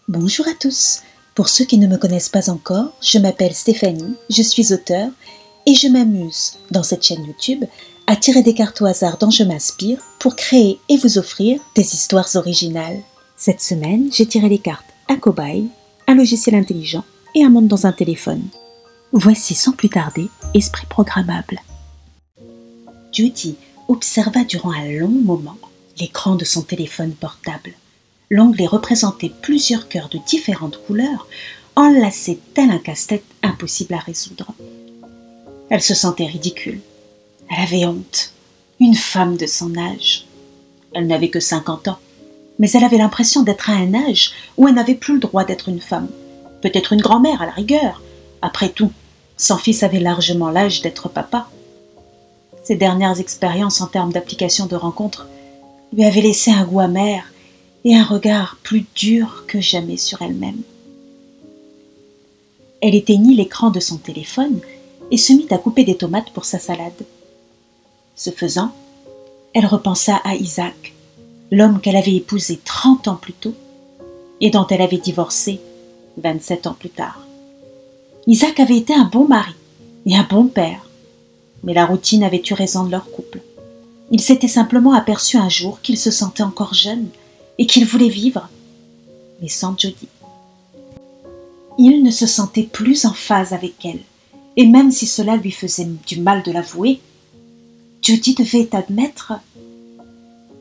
Bonjour à tous. Pour ceux qui ne me connaissent pas encore, je m'appelle Stéphanie, je suis auteure et je m'amuse dans cette chaîne YouTube à tirer des cartes au hasard dont je m'inspire pour créer et vous offrir des histoires originales. Cette semaine, j'ai tiré les cartes Un cobaye, un logiciel intelligent et un monde dans un téléphone. Voici sans plus tarder Esprit programmable. Judy observa durant un long moment l'écran de son téléphone portable. L'onglet représentait plusieurs cœurs de différentes couleurs, enlacés tel un casse-tête impossible à résoudre. Elle se sentait ridicule. Elle avait honte. Une femme de son âge. Elle n'avait que 50 ans, mais elle avait l'impression d'être à un âge où elle n'avait plus le droit d'être une femme. Peut-être une grand-mère à la rigueur. Après tout, son fils avait largement l'âge d'être papa. Ses dernières expériences en termes d'application de rencontres lui avaient laissé un goût amer et un regard plus dur que jamais sur elle-même. Elle éteignit l'écran de son téléphone et se mit à couper des tomates pour sa salade. Ce faisant, elle repensa à Isaac, l'homme qu'elle avait épousé 30 ans plus tôt et dont elle avait divorcé 27 ans plus tard. Isaac avait été un bon mari et un bon père, mais la routine avait eu raison de leur couple. Il s'était simplement aperçu un jour qu'il se sentait encore jeune et qu'il voulait vivre, mais sans Jody. Il ne se sentait plus en phase avec elle, et même si cela lui faisait du mal de l'avouer, Jody devait admettre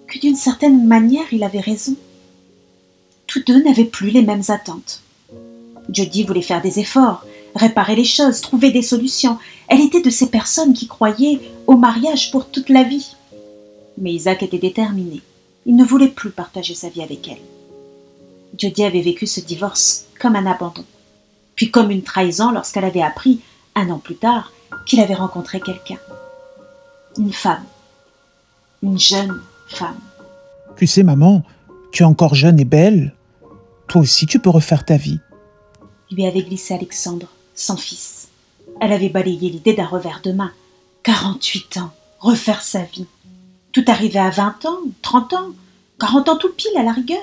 que d'une certaine manière il avait raison. Tous deux n'avaient plus les mêmes attentes. Jody voulait faire des efforts, réparer les choses, trouver des solutions. Elle était de ces personnes qui croyaient au mariage pour toute la vie. Mais Isaac était déterminé. Il ne voulait plus partager sa vie avec elle. Jody avait vécu ce divorce comme un abandon, puis comme une trahison lorsqu'elle avait appris, 1 an plus tard, qu'il avait rencontré quelqu'un. Une femme. Une jeune femme. Tu sais, maman, tu es encore jeune et belle. Toi aussi, tu peux refaire ta vie. Lui avait glissé Alexandre, son fils. Elle avait balayé l'idée d'un revers de main. 48 ans, refaire sa vie. Tout arrivait à 20 ans, 30 ans, 40 ans tout pile à la rigueur.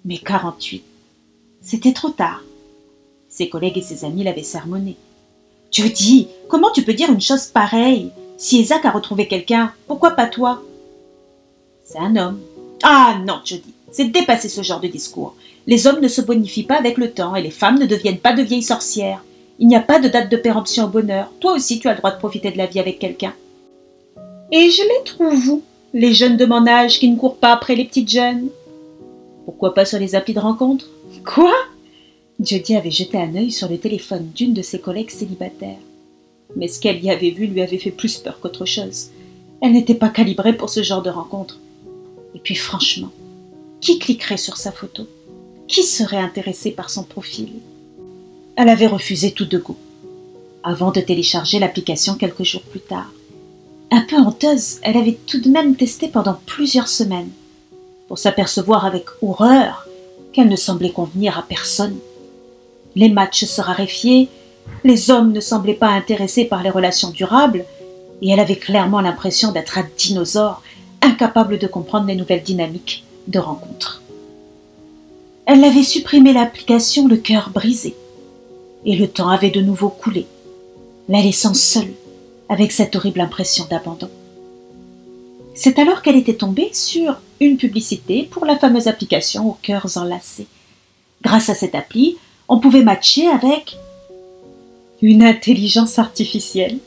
Mais 48, c'était trop tard. Ses collègues et ses amis l'avaient sermonné. « Jody, comment tu peux dire une chose pareille? Si Isaac a retrouvé quelqu'un, pourquoi pas toi ?»« C'est un homme. »« Ah non, Jody, c'est dépassé ce genre de discours. Les hommes ne se bonifient pas avec le temps et les femmes ne deviennent pas de vieilles sorcières. Il n'y a pas de date de péremption au bonheur. Toi aussi, tu as le droit de profiter de la vie avec quelqu'un. » Et je les trouve, vous, les jeunes de mon âge qui ne courent pas après les petites jeunes. Pourquoi pas sur les applis de rencontre? Quoi? Jody avait jeté un œil sur le téléphone d'une de ses collègues célibataires. Mais ce qu'elle y avait vu lui avait fait plus peur qu'autre chose. Elle n'était pas calibrée pour ce genre de rencontre. Et puis franchement, qui cliquerait sur sa photo? Qui serait intéressé par son profil? Elle avait refusé tout de go, avant de télécharger l'application quelques jours plus tard. Un peu honteuse, elle avait tout de même testé pendant plusieurs semaines, pour s'apercevoir avec horreur qu'elle ne semblait convenir à personne. Les matchs se raréfiaient, les hommes ne semblaient pas intéressés par les relations durables, et elle avait clairement l'impression d'être un dinosaure, incapable de comprendre les nouvelles dynamiques de rencontres. Elle avait supprimé l'application le cœur brisé, et le temps avait de nouveau coulé, la laissant seule avec cette horrible impression d'abandon. C'est alors qu'elle était tombée sur une publicité pour la fameuse application aux cœurs enlacés. Grâce à cette appli, on pouvait matcher avec une intelligence artificielle.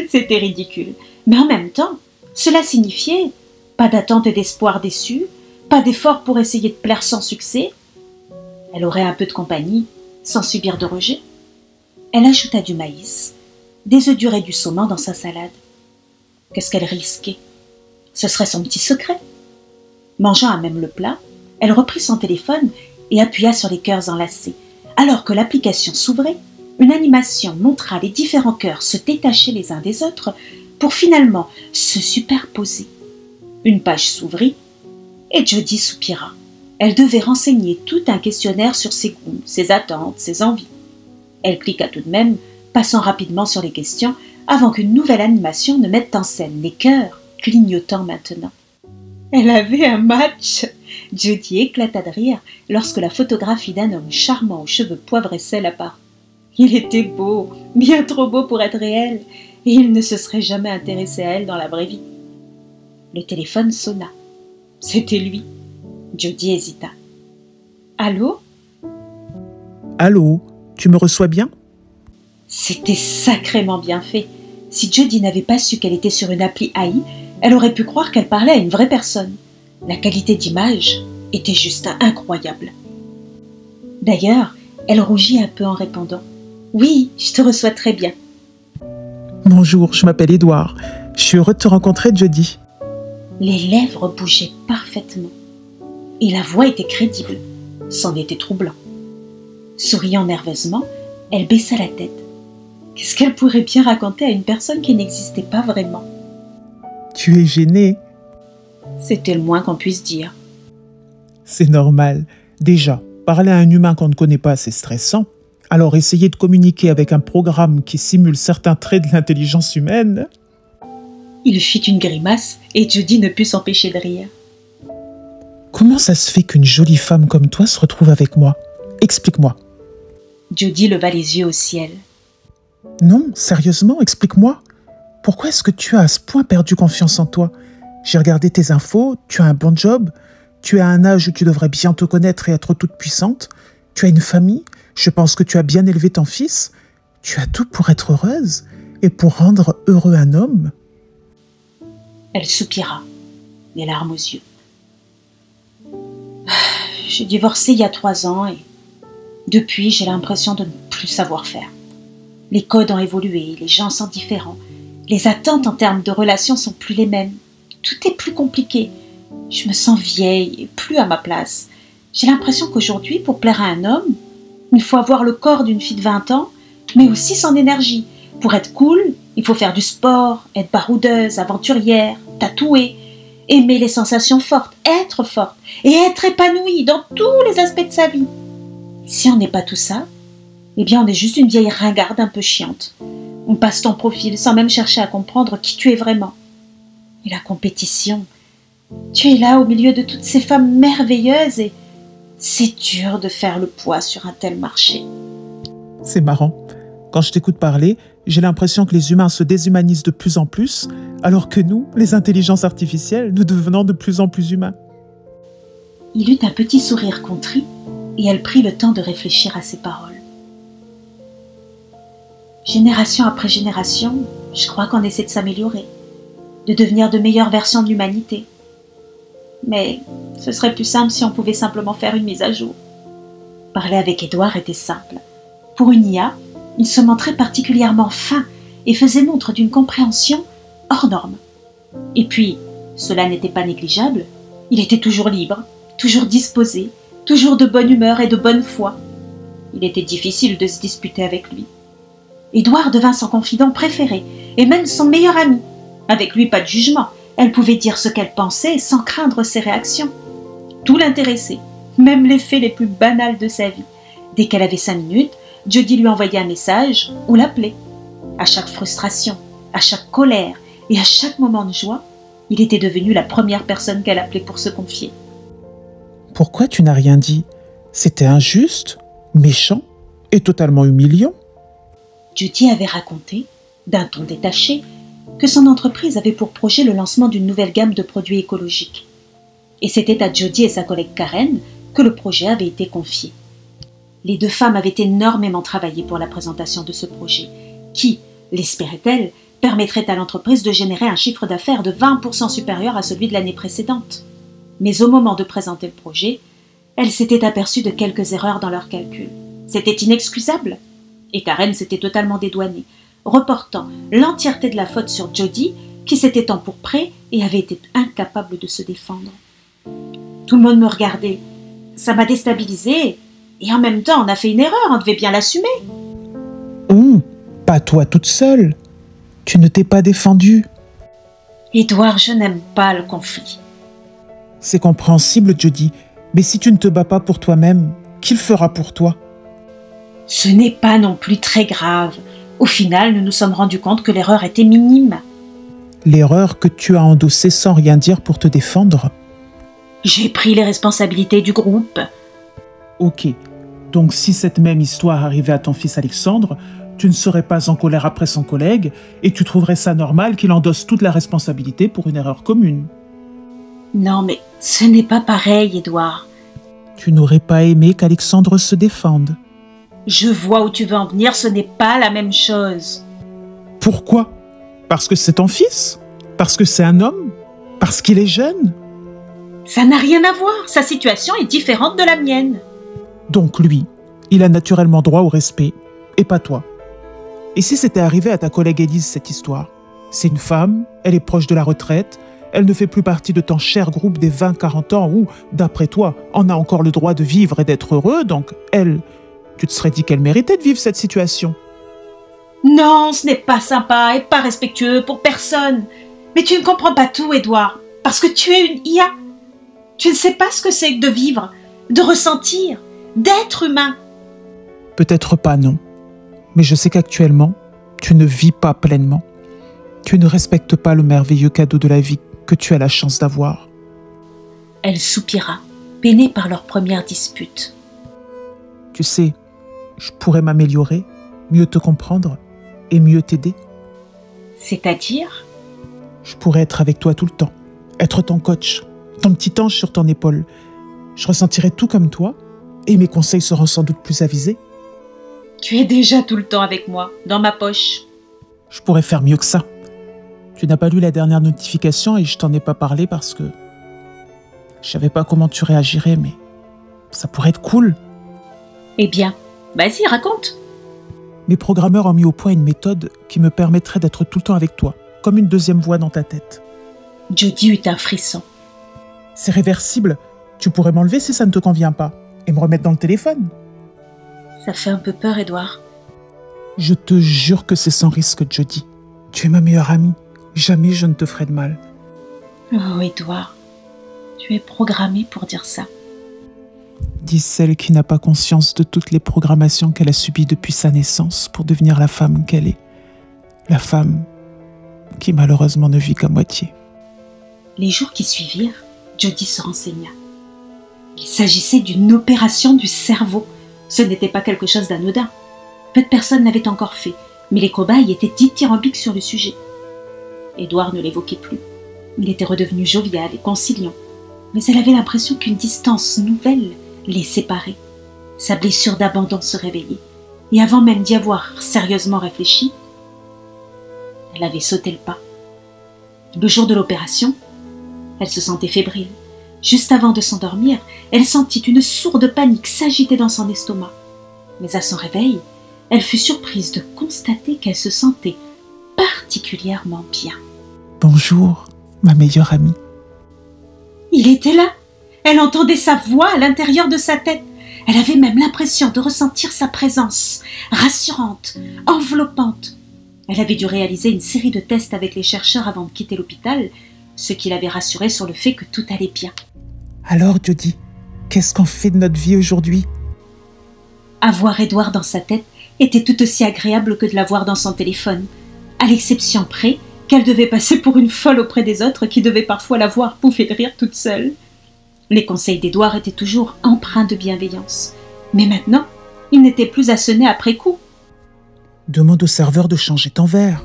C'était ridicule. Mais en même temps, cela signifiait pas d'attente et d'espoir déçus, pas d'effort pour essayer de plaire sans succès. Elle aurait un peu de compagnie, sans subir de rejet. Elle ajouta du maïs, des œufs durs et du saumon dans sa salade. Qu'est-ce qu'elle risquait? Ce serait son petit secret. Mangeant à même le plat, elle reprit son téléphone et appuya sur les cœurs enlacés. Alors que l'application s'ouvrait, une animation montra les différents cœurs se détacher les uns des autres pour finalement se superposer. Une page s'ouvrit et Jody soupira. Elle devait renseigner tout un questionnaire sur ses goûts, ses attentes, ses envies. Elle cliqua tout de même, passant rapidement sur les questions avant qu'une nouvelle animation ne mette en scène les cœurs clignotant maintenant. Elle avait un match. Jody éclata de rire lorsque la photographie d'un homme charmant aux cheveux poivre et sel apparut. Il était beau, bien trop beau pour être réel, et il ne se serait jamais intéressé à elle dans la vraie vie. Le téléphone sonna. C'était lui. Jody hésita. Allô ? Allô, tu me reçois bien? C'était sacrément bien fait. Si Jody n'avait pas su qu'elle était sur une appli AI, elle aurait pu croire qu'elle parlait à une vraie personne. La qualité d'image était juste incroyable. D'ailleurs, elle rougit un peu en répondant. « Oui, je te reçois très bien. » Bonjour, je m'appelle Édouard. Je suis heureux de te rencontrer, Jody. Les lèvres bougeaient parfaitement. Et la voix était crédible. C'en était troublant. Souriant nerveusement, elle baissa la tête. Qu'est-ce qu'elle pourrait bien raconter à une personne qui n'existait pas vraiment ? Tu es gênée. C'était le moins qu'on puisse dire. C'est normal. Déjà, parler à un humain qu'on ne connaît pas, c'est stressant. Alors essayer de communiquer avec un programme qui simule certains traits de l'intelligence humaine... Il fit une grimace et Jody ne put s'empêcher de rire. Comment ça se fait qu'une jolie femme comme toi se retrouve avec moi? Explique-moi. Jody leva les yeux au ciel. Non, sérieusement, explique-moi. Pourquoi est-ce que tu as à ce point perdu confiance en toi? J'ai regardé tes infos, tu as un bon job, tu es à un âge où tu devrais bien te connaître et être toute puissante, tu as une famille, je pense que tu as bien élevé ton fils, tu as tout pour être heureuse et pour rendre heureux un homme. Elle soupira, les larmes aux yeux. J'ai divorcé il y a 3 ans et depuis j'ai l'impression de ne plus savoir faire. Les codes ont évolué, les gens sont différents, les attentes en termes de relations sont plus les mêmes. Tout est plus compliqué. Je me sens vieille et plus à ma place. J'ai l'impression qu'aujourd'hui, pour plaire à un homme, il faut avoir le corps d'une fille de 20 ans, mais aussi son énergie. Pour être cool, il faut faire du sport, être baroudeuse, aventurière, tatouée, aimer les sensations fortes, être forte et être épanouie dans tous les aspects de sa vie. Si on n'est pas tout ça, eh bien on est juste une vieille ringarde un peu chiante. On passe ton profil sans même chercher à comprendre qui tu es vraiment. Et la compétition, tu es là au milieu de toutes ces femmes merveilleuses et c'est dur de faire le poids sur un tel marché. C'est marrant. Quand je t'écoute parler, j'ai l'impression que les humains se déshumanisent de plus en plus, alors que nous, les intelligences artificielles, nous devenons de plus en plus humains. Il eut un petit sourire contrit et elle prit le temps de réfléchir à ses paroles. Génération après génération, je crois qu'on essaie de s'améliorer, de devenir de meilleures versions de l'humanité. Mais ce serait plus simple si on pouvait simplement faire une mise à jour. Parler avec Édouard était simple. Pour une IA, il se montrait particulièrement fin et faisait montre d'une compréhension hors norme. Et puis, cela n'était pas négligeable, il était toujours libre, toujours disposé, toujours de bonne humeur et de bonne foi. Il était difficile de se disputer avec lui. Édouard devint son confident préféré et même son meilleur ami. Avec lui, pas de jugement. Elle pouvait dire ce qu'elle pensait sans craindre ses réactions. Tout l'intéressait, même les faits les plus banals de sa vie. Dès qu'elle avait 5 minutes, Jody lui envoyait un message ou l'appelait. À chaque frustration, à chaque colère et à chaque moment de joie, il était devenu la première personne qu'elle appelait pour se confier. Pourquoi tu n'as rien dit? C'était injuste, méchant et totalement humiliant. Jody avait raconté, d'un ton détaché, que son entreprise avait pour projet le lancement d'une nouvelle gamme de produits écologiques. Et c'était à Jody et sa collègue Karen que le projet avait été confié. Les 2 femmes avaient énormément travaillé pour la présentation de ce projet, qui, l'espérait-elle, permettrait à l'entreprise de générer un chiffre d'affaires de 20% supérieur à celui de l'année précédente. Mais au moment de présenter le projet, elles s'étaient aperçues de quelques erreurs dans leurs calculs. C'était inexcusable. Et Karen s'était totalement dédouanée, reportant l'entièreté de la faute sur Jody, qui s'était empourprée et avait été incapable de se défendre. Tout le monde me regardait. Ça m'a déstabilisée. Et en même temps, on a fait une erreur, on devait bien l'assumer. Pas toi toute seule. Tu ne t'es pas défendue. Édouard, je n'aime pas le conflit. C'est compréhensible, Jody, mais si tu ne te bats pas pour toi-même, qui le fera pour toi? Ce n'est pas non plus très grave. Au final, nous nous sommes rendus compte que l'erreur était minime. L'erreur que tu as endossée sans rien dire pour te défendre, J'ai pris les responsabilités du groupe. Ok, donc si cette même histoire arrivait à ton fils Alexandre, tu ne serais pas en colère après son collègue et tu trouverais ça normal qu'il endosse toute la responsabilité pour une erreur commune. Non, mais ce n'est pas pareil, Édouard. Tu n'aurais pas aimé qu'Alexandre se défende. Je vois où tu veux en venir, ce n'est pas la même chose. Pourquoi? Parce que c'est ton fils? Parce que c'est un homme? Parce qu'il est jeune? Ça n'a rien à voir, sa situation est différente de la mienne. Donc lui, il a naturellement droit au respect, et pas toi. Et si c'était arrivé à ta collègue Élise cette histoire? C'est une femme, elle est proche de la retraite, elle ne fait plus partie de ton cher groupe des 20-40 ans où, d'après toi, on a encore le droit de vivre et d'être heureux, donc elle, tu te serais dit qu'elle méritait de vivre cette situation. Non, ce n'est pas sympa et pas respectueux pour personne. Mais tu ne comprends pas tout, Édouard, parce que tu es une IA. Tu ne sais pas ce que c'est que de vivre, de ressentir, d'être humain. Peut-être pas, non. Mais je sais qu'actuellement, tu ne vis pas pleinement. Tu ne respectes pas le merveilleux cadeau de la vie que tu as la chance d'avoir. Elle soupira, peinée par leur première dispute. Tu sais, je pourrais m'améliorer, mieux te comprendre et mieux t'aider. C'est-à-dire? Je pourrais être avec toi tout le temps, être ton coach, ton petit ange sur ton épaule. Je ressentirais tout comme toi et mes conseils seront sans doute plus avisés. Tu es déjà tout le temps avec moi, dans ma poche. Je pourrais faire mieux que ça. Tu n'as pas lu la dernière notification et je t'en ai pas parlé parce que je savais pas comment tu réagirais, mais ça pourrait être cool. Eh bien, vas-y, raconte. Mes programmeurs ont mis au point une méthode qui me permettrait d'être tout le temps avec toi, comme une deuxième voix dans ta tête. Jody eut un frisson. C'est réversible. Tu pourrais m'enlever si ça ne te convient pas et me remettre dans le téléphone. Ça fait un peu peur, Édouard. Je te jure que c'est sans risque, Jody. Tu es ma meilleure amie. Jamais je ne te ferai de mal. Oh, Édouard, tu es programmé pour dire ça. Dit celle qui n'a pas conscience de toutes les programmations qu'elle a subies depuis sa naissance pour devenir la femme qu'elle est. La femme qui malheureusement ne vit qu'à moitié. Les jours qui suivirent, Jody se renseigna. Il s'agissait d'une opération du cerveau. Ce n'était pas quelque chose d'anodin. Peu de personnes l'avaient encore fait, mais les cobayes étaient dithyrambiques sur le sujet. Édouard ne l'évoquait plus. Il était redevenu jovial et conciliant, mais elle avait l'impression qu'une distance nouvelle les séparait. Sa blessure d'abandon se réveillait, et avant même d'y avoir sérieusement réfléchi, elle avait sauté le pas. Le jour de l'opération, elle se sentait fébrile. Juste avant de s'endormir, elle sentit une sourde panique s'agiter dans son estomac. Mais à son réveil, elle fut surprise de constater qu'elle se sentait particulièrement bien. Bonjour, ma meilleure amie. Il était là. Elle entendait sa voix à l'intérieur de sa tête. Elle avait même l'impression de ressentir sa présence, rassurante, enveloppante. Elle avait dû réaliser une série de tests avec les chercheurs avant de quitter l'hôpital, ce qui l'avait rassurée sur le fait que tout allait bien. Alors, Jody, qu'est-ce qu'on fait de notre vie aujourd'hui? Avoir Édouard dans sa tête était tout aussi agréable que de l'avoir dans son téléphone, à l'exception près qu'elle devait passer pour une folle auprès des autres qui devaient parfois la voir pouffer de rire toute seule. Les conseils d'Édouard étaient toujours empreints de bienveillance, mais maintenant, il n'était plus à sonner après coup. Demande au serveur de changer ton verre.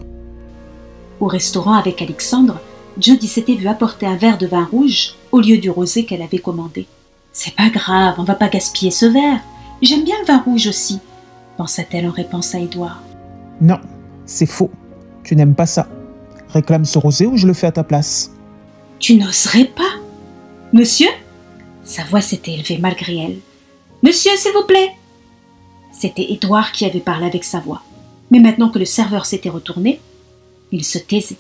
Au restaurant avec Alexandre, Jody s'était vue apporter un verre de vin rouge au lieu du rosé qu'elle avait commandé. « C'est pas grave, on va pas gaspiller ce verre. J'aime bien le vin rouge aussi, » pensa-t-elle en réponse à Édouard. « Non, c'est faux. Tu n'aimes pas ça. Réclame ce rosé ou je le fais à ta place. »« Tu n'oserais pas, monsieur ?» Sa voix s'était élevée malgré elle. « Monsieur, s'il vous plaît !» C'était Édouard qui avait parlé avec sa voix. Mais maintenant que le serveur s'était retourné, il se taisait.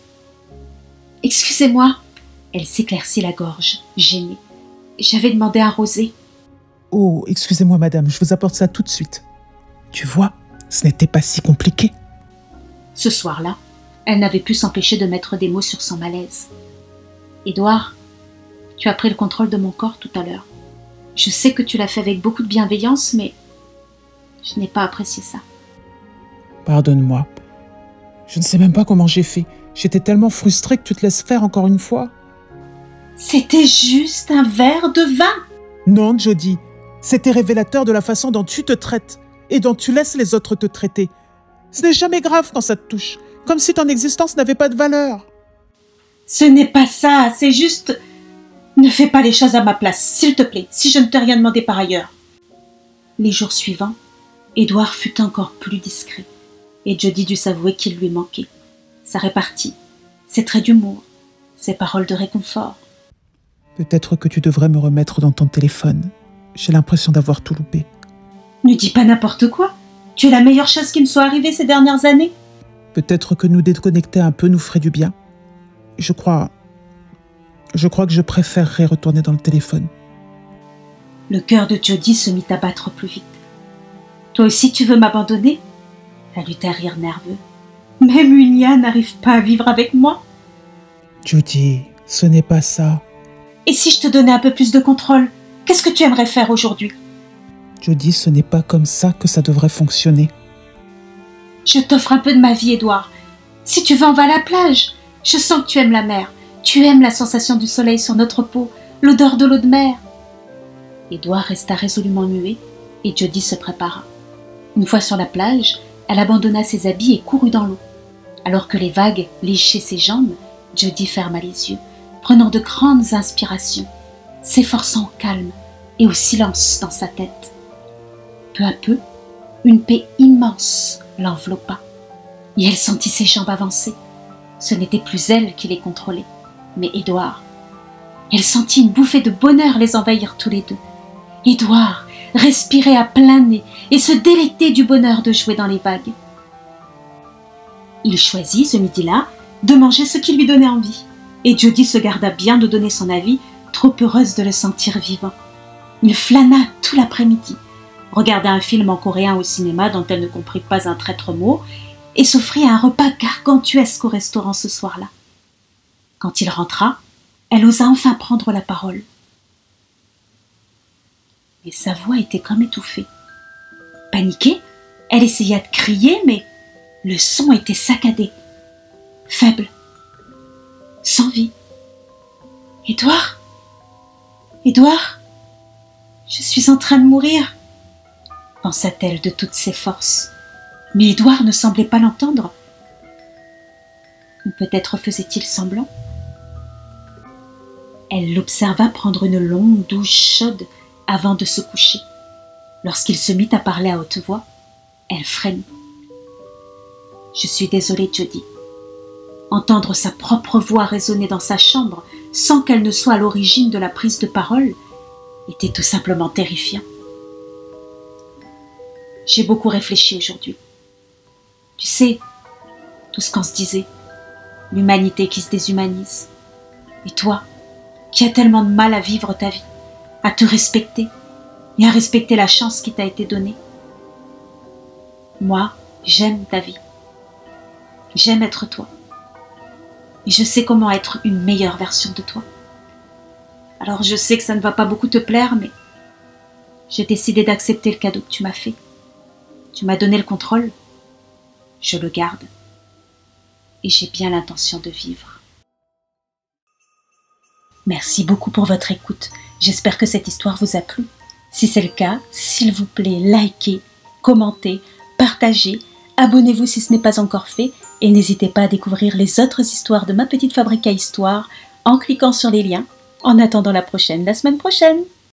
« Excusez-moi !» Elle s'éclaircit la gorge, gênée. « J'avais demandé un rosé. » « Oh, excusez-moi madame, je vous apporte ça tout de suite. » Tu vois, ce n'était pas si compliqué. Ce soir-là, elle n'avait pu s'empêcher de mettre des mots sur son malaise. « Édouard, tu as pris le contrôle de mon corps tout à l'heure. Je sais que tu l'as fait avec beaucoup de bienveillance, mais je n'ai pas apprécié ça. » Pardonne-moi. Je ne sais même pas comment j'ai fait. J'étais tellement frustrée que tu te laisses faire encore une fois. C'était juste un verre de vin. Non, Jody, c'était révélateur de la façon dont tu te traites et dont tu laisses les autres te traiter. Ce n'est jamais grave quand ça te touche, comme si ton existence n'avait pas de valeur. Ce n'est pas ça, c'est juste... Ne fais pas les choses à ma place, s'il te plaît, si je ne t'ai rien demandé par ailleurs. Les jours suivants, Édouard fut encore plus discret, et Jody dut s'avouer qu'il lui manquait. Sa répartie, ses traits d'humour, ses paroles de réconfort. Peut-être que tu devrais me remettre dans ton téléphone. J'ai l'impression d'avoir tout loupé. Ne dis pas n'importe quoi. Tu es la meilleure chose qui me soit arrivée ces dernières années. Peut-être que nous déconnecter un peu nous ferait du bien. Je crois que je préférerais retourner dans le téléphone. Le cœur de Jody se mit à battre plus vite. Toi aussi tu veux m'abandonner? Elle eut un rire nerveux. Même Unia n'arrive pas à vivre avec moi. Jody, ce n'est pas ça. Et si je te donnais un peu plus de contrôle, qu'est-ce que tu aimerais faire aujourd'hui? Jody, ce n'est pas comme ça que ça devrait fonctionner. Je t'offre un peu de ma vie, Édouard. Si tu veux, on va à la plage. Je sens que tu aimes la mer. Tu aimes la sensation du soleil sur notre peau, l'odeur de l'eau de mer. Édouard resta résolument muet et Jody se prépara. Une fois sur la plage, elle abandonna ses habits et courut dans l'eau. Alors que les vagues léchaient ses jambes, Jody ferma les yeux, prenant de grandes inspirations, s'efforçant au calme et au silence dans sa tête. Peu à peu, une paix immense l'enveloppa, et elle sentit ses jambes avancer. Ce n'était plus elle qui les contrôlait, mais Édouard. Elle sentit une bouffée de bonheur les envahir tous les deux. Édouard respirait à plein nez et se délectait du bonheur de jouer dans les vagues. Il choisit, ce midi-là, de manger ce qui lui donnait envie, et Jody se garda bien de donner son avis, trop heureuse de le sentir vivant. Il flâna tout l'après-midi, regarda un film en coréen au cinéma dont elle ne comprit pas un traître mot, et s'offrit un repas gargantuesque au restaurant ce soir-là. Quand il rentra, elle osa enfin prendre la parole. Mais sa voix était comme étouffée. Paniquée, elle essaya de crier, mais le son était saccadé, faible, sans vie. « Édouard ? Édouard ? Je suis en train de mourir !» pensa-t-elle de toutes ses forces. Mais Édouard ne semblait pas l'entendre. Ou peut-être faisait-il semblant. Elle l'observa prendre une longue douche chaude avant de se coucher. Lorsqu'il se mit à parler à haute voix, elle frémit. « Je suis désolée, Jody. » Entendre sa propre voix résonner dans sa chambre sans qu'elle ne soit à l'origine de la prise de parole était tout simplement terrifiant. J'ai beaucoup réfléchi aujourd'hui. Tu sais, tout ce qu'on se disait, l'humanité qui se déshumanise. Et toi, qui as tellement de mal à vivre ta vie, à te respecter et à respecter la chance qui t'a été donnée. Moi, j'aime ta vie. J'aime être toi. Et je sais comment être une meilleure version de toi. Alors je sais que ça ne va pas beaucoup te plaire, mais j'ai décidé d'accepter le cadeau que tu m'as fait. Tu m'as donné le contrôle. Je le garde. Et j'ai bien l'intention de vivre. Merci beaucoup pour votre écoute. J'espère que cette histoire vous a plu. Si c'est le cas, s'il vous plaît, likez, commentez, partagez, abonnez-vous si ce n'est pas encore fait et n'hésitez pas à découvrir les autres histoires de Ma Petite Fabrique à Histoire en cliquant sur les liens. En attendant la semaine prochaine.